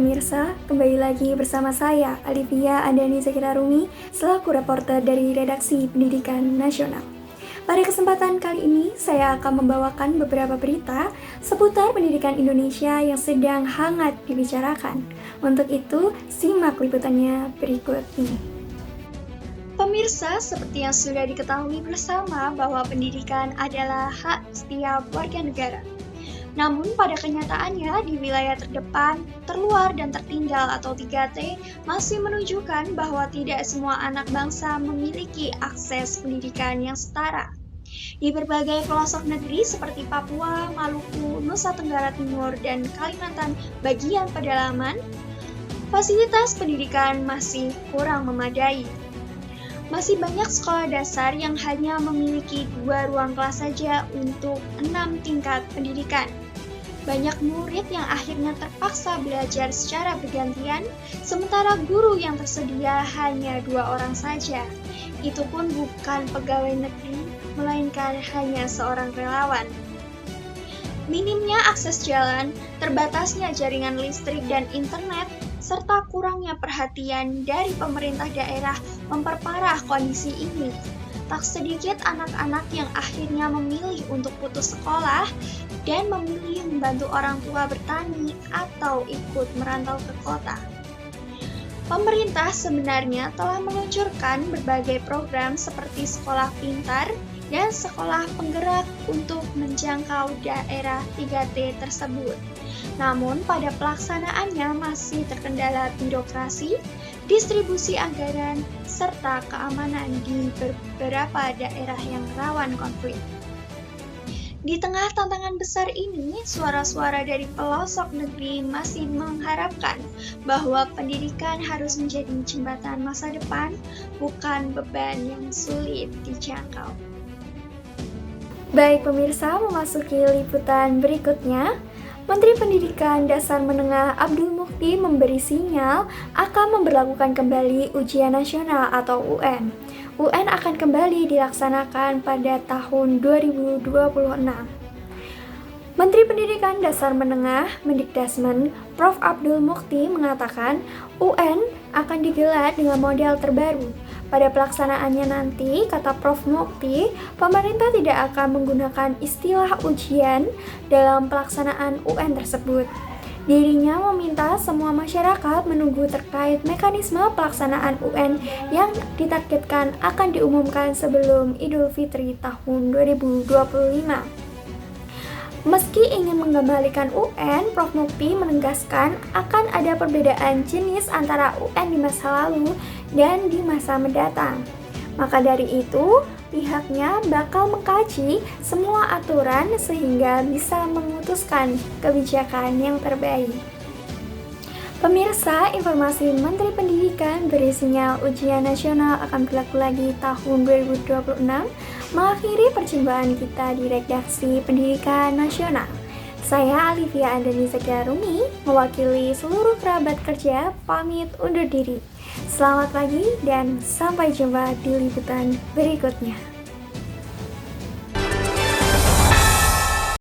pemirsa, kembali lagi bersama saya, Alivia Andani Zakirarumi, selaku reporter dari Redaksi Pendidikan Nasional. Pada kesempatan kali ini, saya akan membawakan beberapa berita seputar pendidikan Indonesia yang sedang hangat dibicarakan. Untuk itu, simak liputannya berikut ini. Pemirsa, seperti yang sudah diketahui bersama bahwa pendidikan adalah hak setiap warga negara. Namun pada kenyataannya di wilayah terdepan, terluar, dan tertinggal atau 3T masih menunjukkan bahwa tidak semua anak bangsa memiliki akses pendidikan yang setara. Di berbagai pelosok negeri seperti Papua, Maluku, Nusa Tenggara Timur, dan Kalimantan bagian pedalaman, fasilitas pendidikan masih kurang memadai. Masih banyak sekolah dasar yang hanya memiliki 2 ruang kelas saja untuk 6 tingkat pendidikan. Banyak murid yang akhirnya terpaksa belajar secara bergantian, sementara guru yang tersedia hanya 2 orang saja. Itu pun bukan pegawai negeri, melainkan hanya seorang relawan. Minimnya akses jalan, terbatasnya jaringan listrik dan internet, serta kurangnya perhatian dari pemerintah daerah memperparah kondisi ini. Tak sedikit anak-anak yang akhirnya memilih untuk putus sekolah dan memilih membantu orang tua bertani atau ikut merantau ke kota. Pemerintah sebenarnya telah meluncurkan berbagai program seperti sekolah pintar dan sekolah penggerak untuk menjangkau daerah 3T tersebut. Namun pada pelaksanaannya masih terkendala birokrasi, distribusi anggaran, serta keamanan di beberapa daerah yang rawan konflik. Di tengah tantangan besar ini, suara-suara dari pelosok negeri masih mengharapkan bahwa pendidikan harus menjadi jembatan masa depan, bukan beban yang sulit dijangkau. Baik pemirsa, memasuki liputan berikutnya. Menteri Pendidikan Dasar Menengah Abdul Mukti memberi sinyal akan memberlakukan kembali ujian nasional atau UN. UN akan kembali dilaksanakan pada tahun 2026. Menteri Pendidikan Dasar Menengah Mendikdasmen Prof. Abdul Mukti mengatakan UN akan digelar dengan model terbaru. Pada pelaksanaannya nanti, kata Prof. Mukti, pemerintah tidak akan menggunakan istilah ujian dalam pelaksanaan UN tersebut. Dirinya meminta semua masyarakat menunggu terkait mekanisme pelaksanaan UN yang ditargetkan akan diumumkan sebelum Idul Fitri tahun 2025. Meski ingin mengembalikan UN, Prof. Mukti menegaskan akan ada perbedaan jenis antara UN di masa lalu dan di masa mendatang. Maka dari itu, pihaknya bakal mengkaji semua aturan sehingga bisa memutuskan kebijakan yang terbaik. Pemirsa, informasi Menteri Pendidikan berisinya ujian nasional akan berlaku lagi tahun 2026 mengakhiri perjumpaan kita di Redaksi Pendidikan Nasional. Saya Alivia Andani Zakirarumi, mewakili seluruh kerabat kerja, pamit undur diri. Selamat pagi dan sampai jumpa di liputan berikutnya.